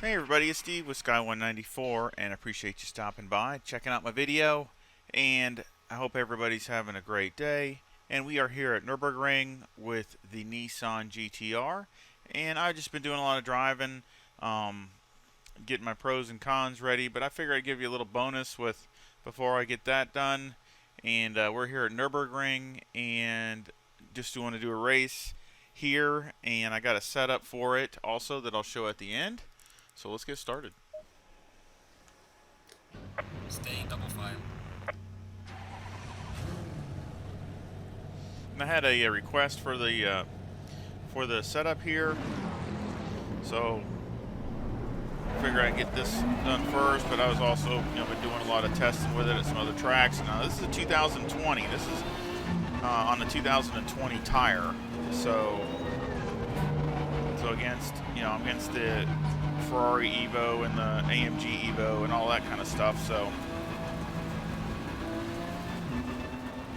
Hey everybody, it's Steve with Sky194 and I appreciate you stopping by, checking out my video, and I hope everybody's having a great day. And we are here at Nurburgring with the Nissan GTR, and I've just been doing a lot of driving, getting my pros and cons ready, but I figured I'd give you a little bonus with before I get that done. And we're here at Nurburgring and just want to do a race here, and I got a setup for it also that I'll show at the end. So let's get started. Staying double file. And I had a request for the setup here, so I figured I'd get this done first. But I was also, been doing a lot of testing with it at some other tracks. Now this is a 2020. This is on the 2020 tire. So against, I'm against the Ferrari Evo and the AMG Evo and all that kind of stuff. So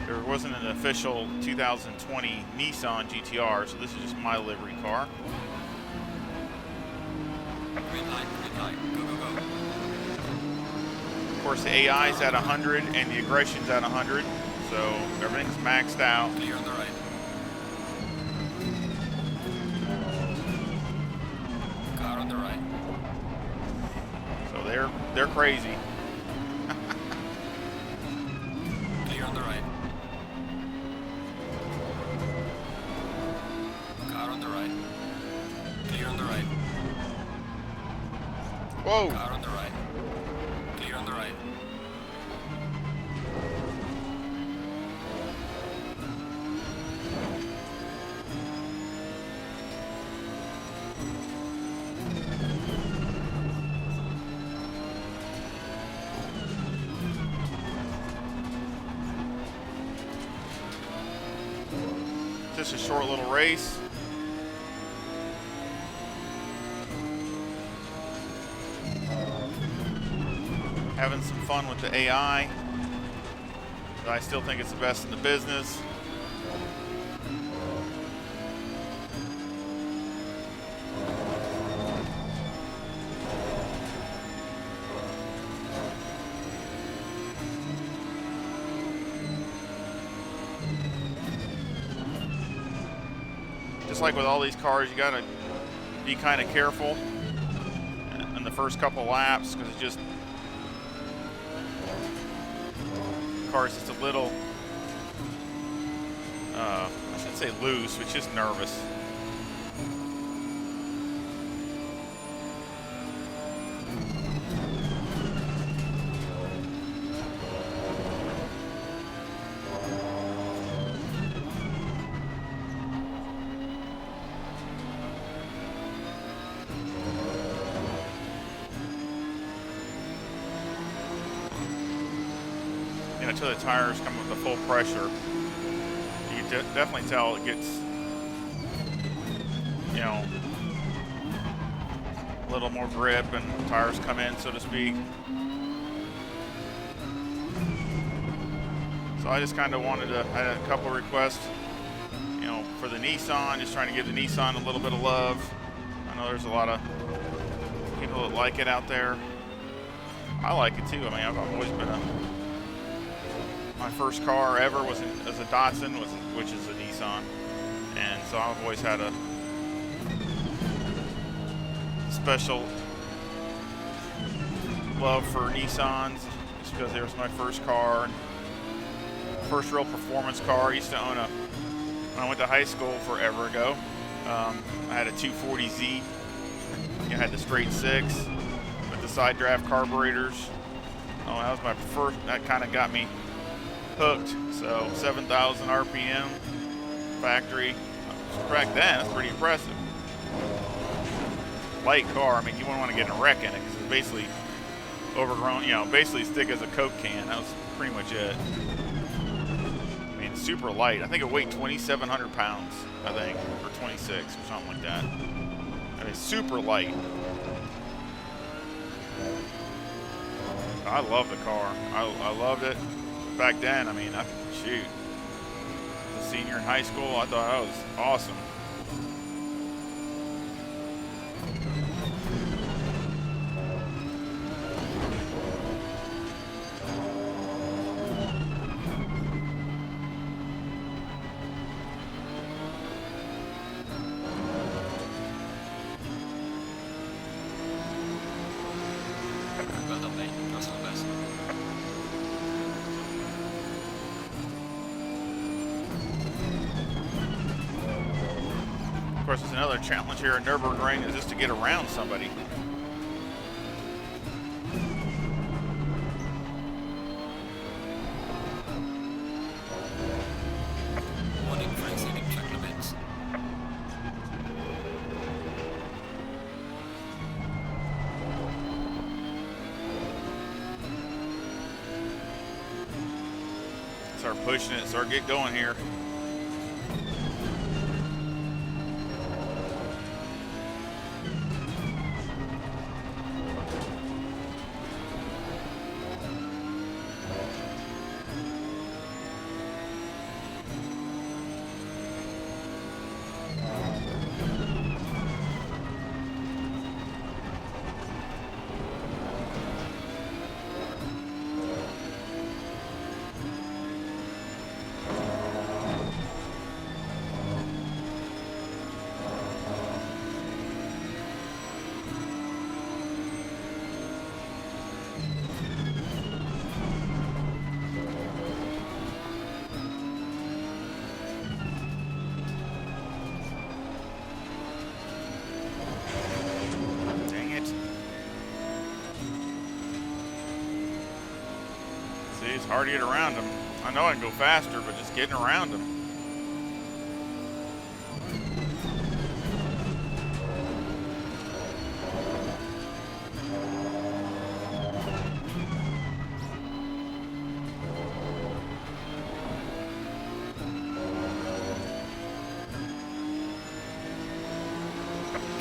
there wasn't an official 2020 Nissan GTR, so this is just my livery car. Green light, go, go, go. Of course, the AI is at 100 and the aggression's at 100, so everything's maxed out. Clear on the right. Car on the right. So they're crazy. Clear on the right. Car on the right. Clear on the right. Whoa! Car on the right. Clear on the right. Just a short little race. Having some fun with the AI. But I still think it's the best in the business. Just like with all these cars, you gotta be kind of careful in the first couple laps, because it's just the car's just a little I shouldn't say loose, but just nervous. Until the tires come with the full pressure, you can definitely tell it gets, a little more grip and tires come in, so to speak. So I just kind of wanted to, I had a couple of requests, for the Nissan, just trying to give the Nissan a little bit of love. I know there's a lot of people that like it out there. I like it too. I mean, I've always been my first car ever was a Datsun, which is a Nissan, and so I've always had a special love for Nissans, just because it was my first car, first real performance car. I used to own when I went to high school forever ago. I had a 240Z. I had the straight six with the side draft carburetors. Oh, that was my first. That kind of got me hooked. So 7,000 RPM factory. Back then, that's pretty impressive. Light car. I mean, you wouldn't want to get in a wreck in it because it's basically overgrown. Basically thick as a Coke can. That was pretty much it. I mean, super light. I think it weighed 2,700 pounds. I think, or 26 or something like that. I mean, super light. I love the car. I loved it back then. I mean, shoot. As a senior in high school, I thought that was awesome. Of course, it's another challenge here at Nurburgring is just to get around somebody. Warning for exceeding track limits. Start pushing it, start get going here. See, it's hard to get around them. I know I can go faster, but just getting around them.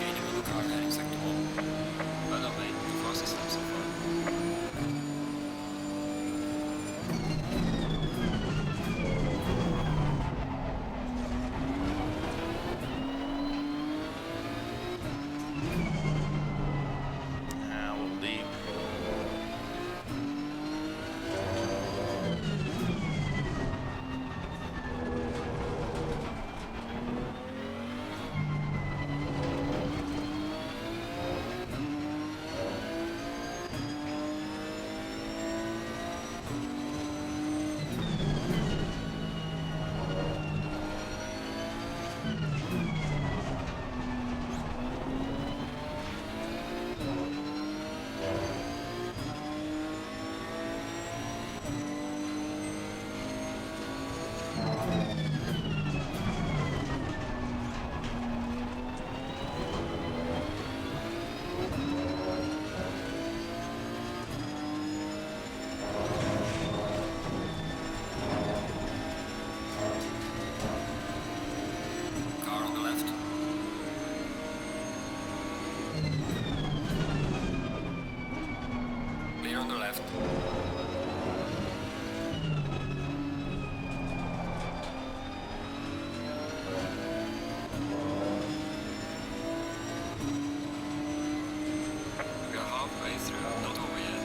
Gaining on the car heading sector 1. Well done, mate. The fastest lap so far. A little deep. Car on the left. Clear on the left. We are halfway through, not over yet.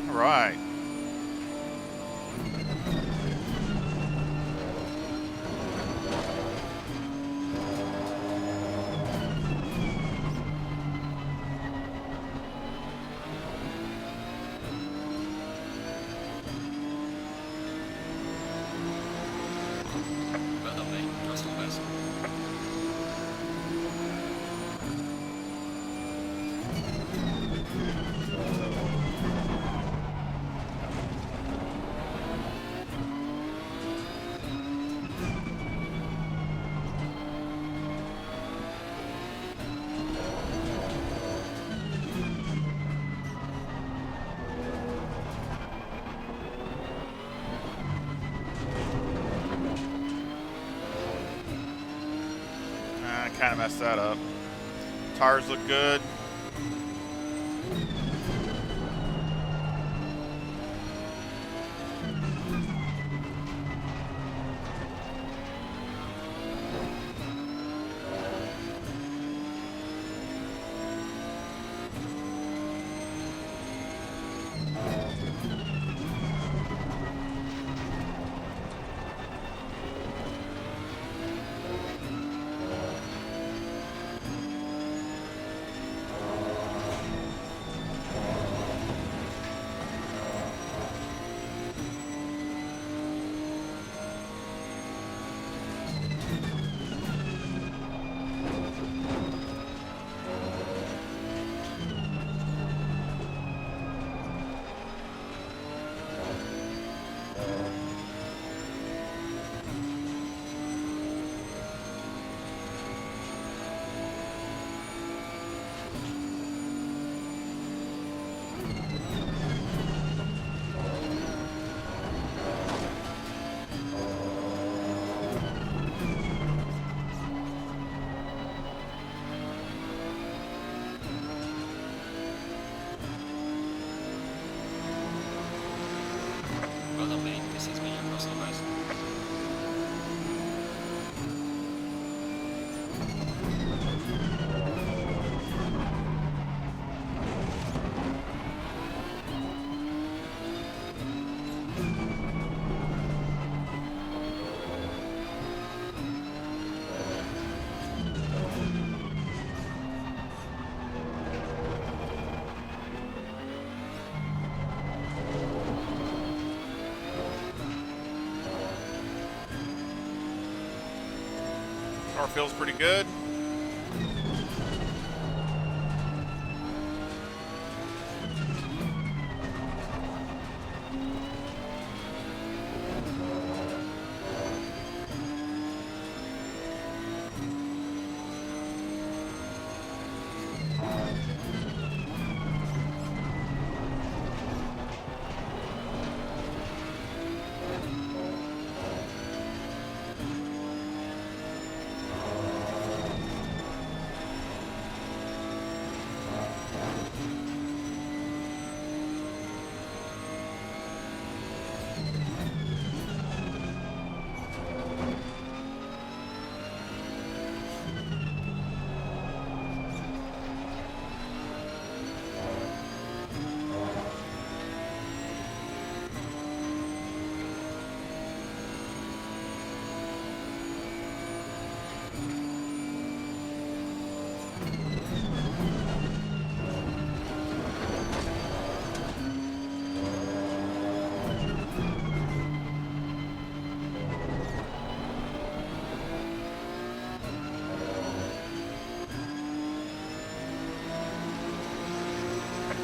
All right. Well done, mate. Trust your best. I kind of messed that up. Tires look good. Car feels pretty good.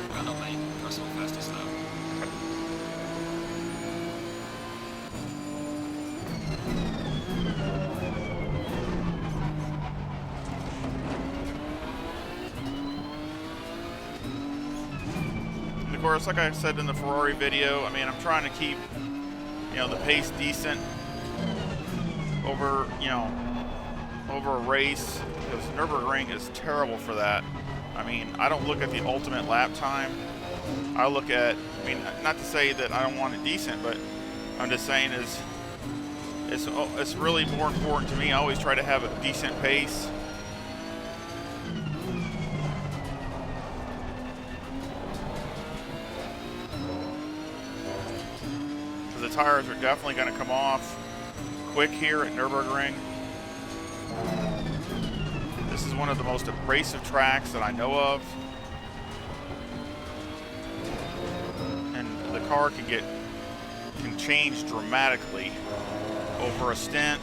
Well, not my personal fastest lap. And of course, like I said in the Ferrari video, I mean, I'm trying to keep, you know, the pace decent over, you know, over a race, because Nurburgring is terrible for that. I mean, I don't look at the ultimate lap time. I look at, I mean, not to say that I don't want it decent, but I'm just saying it's really more important to me. I always try to have a decent pace. Because the tires are definitely going to come off quick here at Nurburgring. This is one of the most abrasive tracks that I know of. And the car can change dramatically over a stint.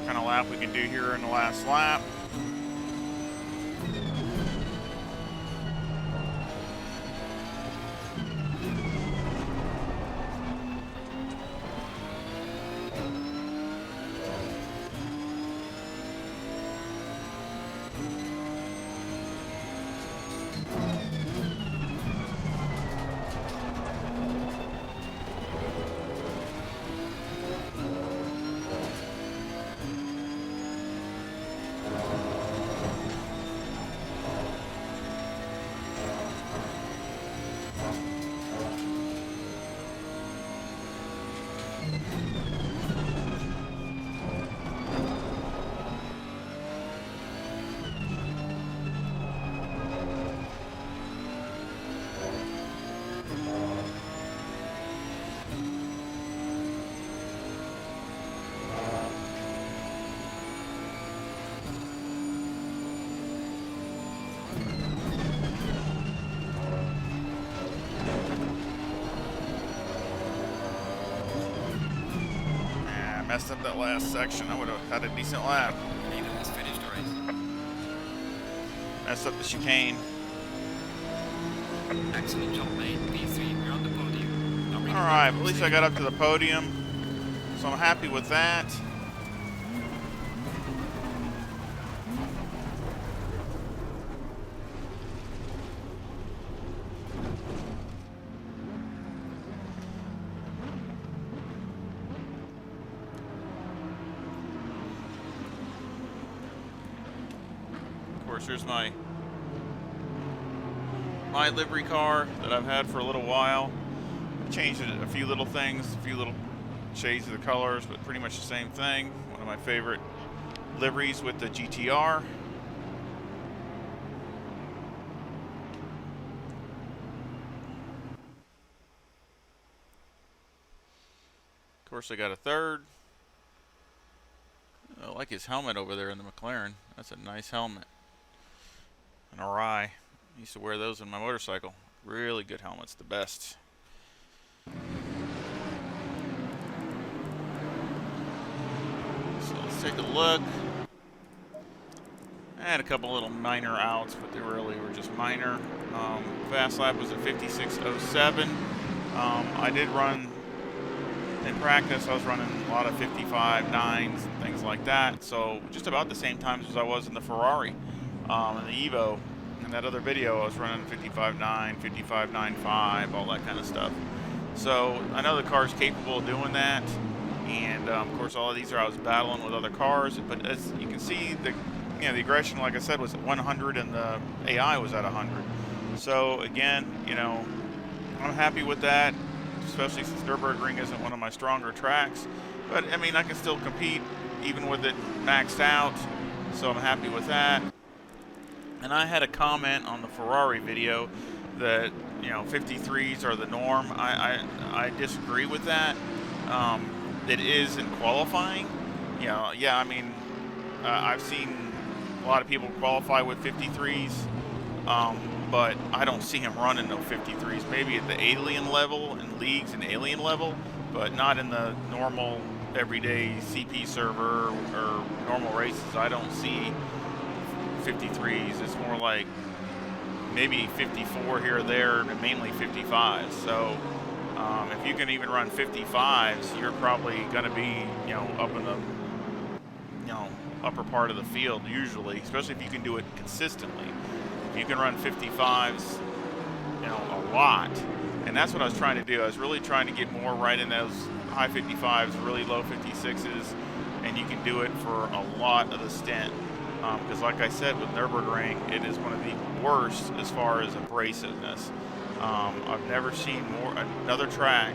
Kind of lap we can do here in the last lap. messed up that last section. I would have had a decent lap. Neither has finished the race. Messed up the chicane. Excellent job, mate. P3, we're on the podium. Now Alright, at least I got up to the podium. So I'm happy with that. Of course, here's my livery car that I've had for a little while. Changed a few little things, a few little shades of the colors, but pretty much the same thing. One of my favorite liveries with the GTR. Of course, I got a third. I like his helmet over there in the McLaren. That's a nice helmet. An Arai. I used to wear those on my motorcycle. Really good helmets, the best. So let's take a look. I had a couple little minor outs, but they really were just minor. Fast lap was at 56.07. I did run in practice. I was running a lot of 55.9s and things like that. So just about the same times as I was in the Ferrari, in the Evo. In that other video, I was running 55.9, 55.95, all that kind of stuff. So I know the car's capable of doing that, and of course, all of these are I was battling with other cars. But as you can see, the aggression, like I said, was at 100, and the AI was at 100. So again, I'm happy with that, especially since Nurburgring isn't one of my stronger tracks. But I mean, I can still compete even with it maxed out. So I'm happy with that. And I had a comment on the Ferrari video that 53s are the norm. I disagree with that. It is in qualifying. I mean, I've seen a lot of people qualify with 53s, but I don't see him running no 53s. Maybe at the alien level, in leagues and alien level, but not in the normal everyday CP server or normal races. I don't see 53s. It's more like maybe 54 here or there, and mainly 55s. So if you can even run 55s, you're probably going to be up in the upper part of the field usually, especially if you can do it consistently. If you can run 55s a lot, and that's what I was trying to do. I was really trying to get more right in those high 55s, really low 56s, and you can do it for a lot of the stint. Because like I said, with Nurburgring, it is one of the worst as far as abrasiveness. I've never seen another track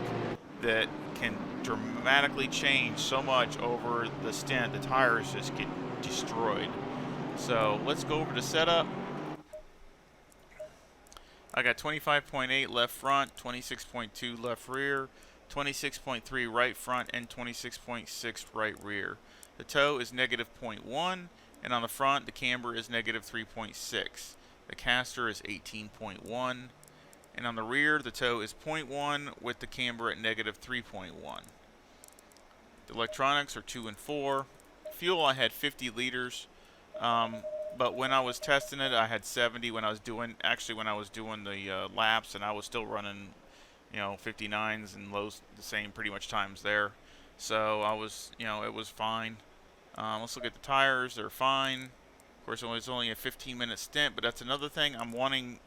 that can dramatically change so much over the stint. The tires just get destroyed. So let's go over to setup. I got 25.8 left front, 26.2 left rear, 26.3 right front, and 26.6 right rear. The toe is -0.1. And on the front, the camber is -3.6. The caster is 18.1. And on the rear, the toe is 0.1 with the camber at -3.1. The electronics are 2 and 4. Fuel, I had 50 liters. But when I was testing it, I had 70 when I was doing the laps, and I was still running, 59s and lows, the same pretty much times there. So I was, it was fine. Let's look at the tires. They're fine. Of course, it was only a 15-minute stint, but that's another thing I'm wanting,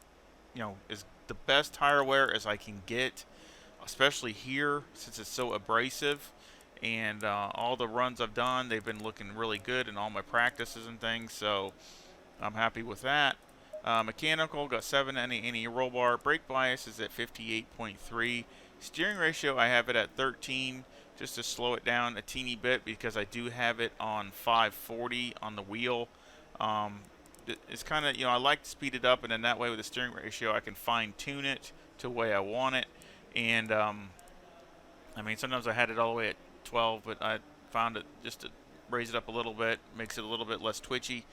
is the best tire wear as I can get, especially here since it's so abrasive. And all the runs I've done, they've been looking really good in all my practices and things, so I'm happy with that. Mechanical, got 7 any roll bar. Brake bias is at 58.3. Steering ratio, I have it at 13. Just to slow it down a teeny bit because I do have it on 540 on the wheel. It's kind of, I like to speed it up, and then that way with the steering ratio I can fine tune it to the way I want it. And I mean, sometimes I had it all the way at 12, but I found it just to raise it up a little bit, makes it a little bit less twitchy.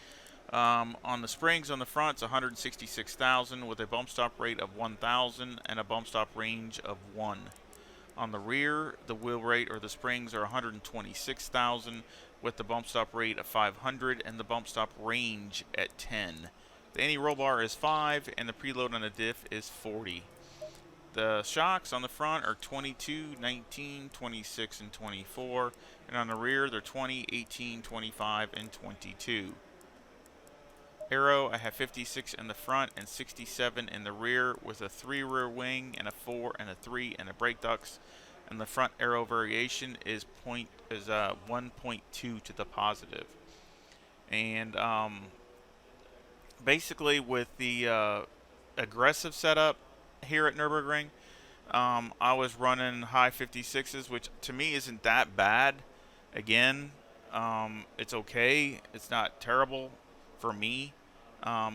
On the springs on the front, it's 166,000 with a bump stop rate of 1,000 and a bump stop range of 1. On the rear, the wheel rate or the springs are 126,000 with the bump stop rate of 500 and the bump stop range at 10. The anti-roll bar is 5 and the preload on the diff is 40. The shocks on the front are 22, 19, 26, and 24, and on the rear they're 20, 18, 25, and 22. Aero, I have 56 in the front and 67 in the rear with a 3 rear wing and a 4 and a 3 and a brake ducts. And the front aero variation is 1.2 to the positive. And basically with the aggressive setup here at Nurburgring, I was running high 56s, which to me isn't that bad. Again, it's okay. It's not terrible for me.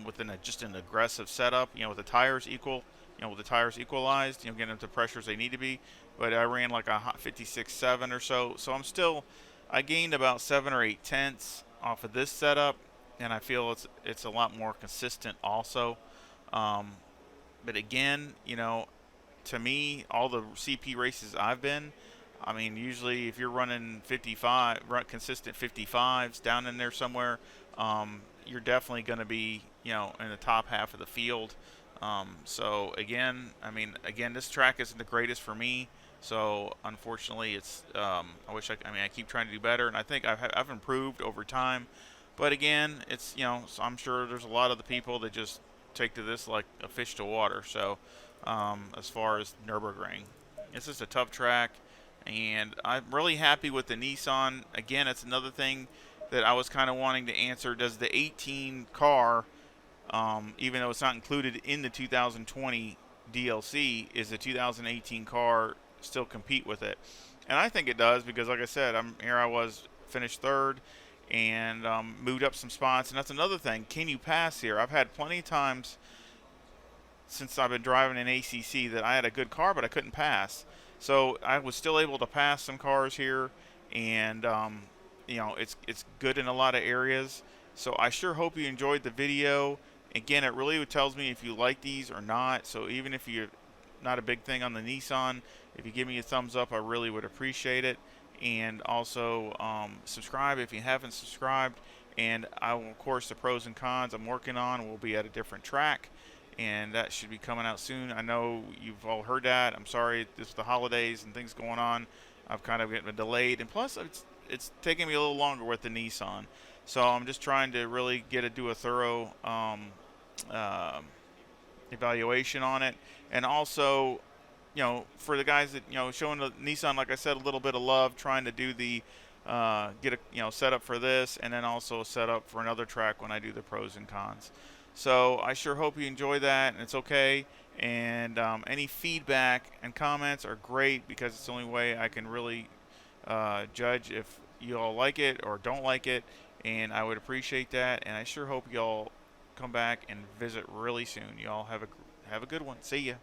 With just an aggressive setup, with the tires equalized, getting them to pressures they need to be. But I ran like a 56.7 or so, so I gained about 7 or 8 tenths off of this setup, and I feel it's a lot more consistent also. But again, to me, all the CP races I've been, I mean, usually if you're running consistent 55s down in there somewhere, you're definitely going to be, in the top half of the field. So again, this track isn't the greatest for me. So unfortunately, it's I keep trying to do better, and I think I've improved over time. But again, it's so I'm sure there's a lot of the people that just take to this like a fish to water. So as far as Nurburgring, it's just a tough track, and I'm really happy with the Nissan. Again, it's another thing that I was kind of wanting to answer. Does the 18 car, even though it's not included in the 2020 DLC, is the 2018 car still compete with it? And I think it does, because like I said, I was finished third and moved up some spots. And that's another thing. Can you pass here? I've had plenty of times since I've been driving in ACC that I had a good car, but I couldn't pass. So I was still able to pass some cars here, and it's good in a lot of areas. So I sure hope you enjoyed the video. Again, it really tells me if you like these or not. So even if you're not a big thing on the Nissan, if you give me a thumbs up, I really would appreciate it. And also subscribe if you haven't subscribed. And I will, of course, the pros and cons I'm working on will be at a different track, and that should be coming out soon. I know you've all heard that. I'm sorry, this the holidays and things going on. I've kind of getting delayed, and plus it's taking me a little longer with the Nissan. So I'm just trying to really do a thorough evaluation on it, and also, for the guys that showing the Nissan, like I said, a little bit of love, trying to do the get a set up for this, and then also set up for another track when I do the pros and cons. So I sure hope you enjoy that, and it's okay. And any feedback and comments are great, because it's the only way I can really judge if you all like it or don't like it, and I would appreciate that. And I sure hope you all come back and visit really soon. You all have a good one. See ya.